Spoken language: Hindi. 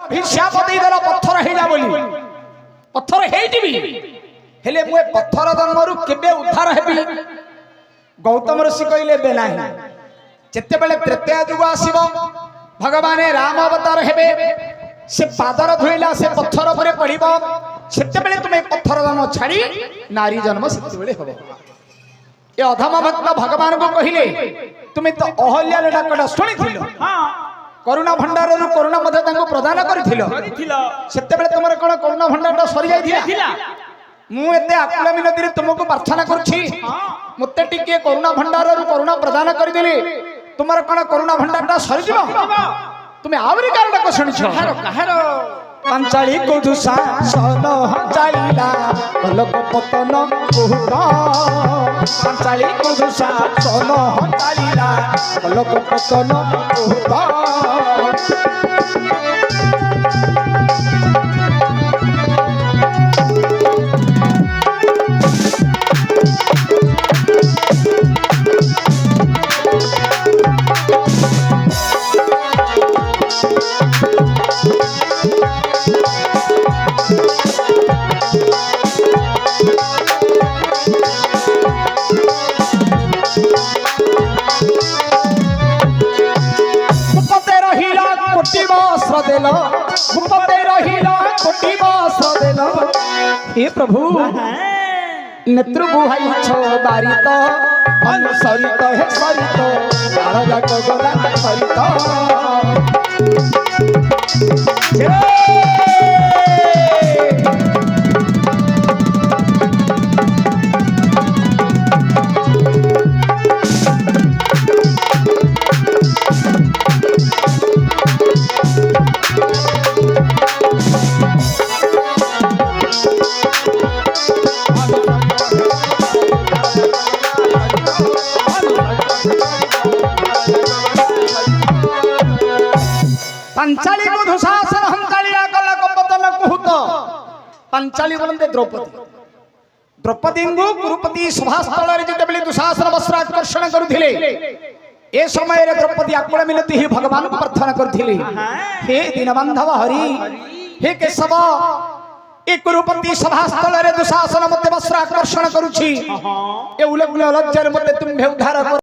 अभिशाप देदेल पत्थर हेजा बोली पत्थर हेटिबी हेले मु पत्थर जन्मरु केबे उद्धार हेबी गौतम ऋषि कहले बे नाही जेते बेले त्रेतया जुग आसीबो भगवान राम अवतार हेबे से पादर धोइला से पत्थर परे पड़िबो सेते बेले तुमे पत्थर जन्म छाड़ी नारी जन्म सेते बेले होबो ए अधम भक्त भगवान को कहिले तुमे तो अहल्या लडाकटा सुनिथिलो हां करुणा भंडार रु करुणा मध्य तांको प्रदान करिथिलो सेते बेले तुमर कोन करुणा भंडारटा सरी जाइथिला मु एते आकुल मिनति रे तुमको प्रार्थना करछि मते टिके करुणा भंडार रु करुणा प्रदान करि देले तुमर कोन करुणा भंडारटा सरी जिवो तुमे आवरी कारण को सुनिछो कहारो पंचाली को दुसा सन चालीला कलक पतन कुहुता पंचाली को दुसा सन चालीला कलक पतन कुहुता हे प्रभु नेत्र बुहाई छो बारित अनुसरित हे सरित काल जाक गला सरित पंचाली को दुशासन हंचालिया कला कपतन कुहुत पंचाली बोलते द्रौपदी द्रौपदी को गुरुपति सभास्थल रे जते बेले दुशासन वस्त्र आकर्षण करुथिले ए समय रे द्रौपदी आकुल मिनति ही भगवान को प्रार्थना करथिले हे दीनबंधव हरि हे केशव ए गुरुपति सभास्थल रे दुशासन मते वस्त्र आकर्षण करूछि ए उलग्न लज्जर मते तुम्हे उद्धार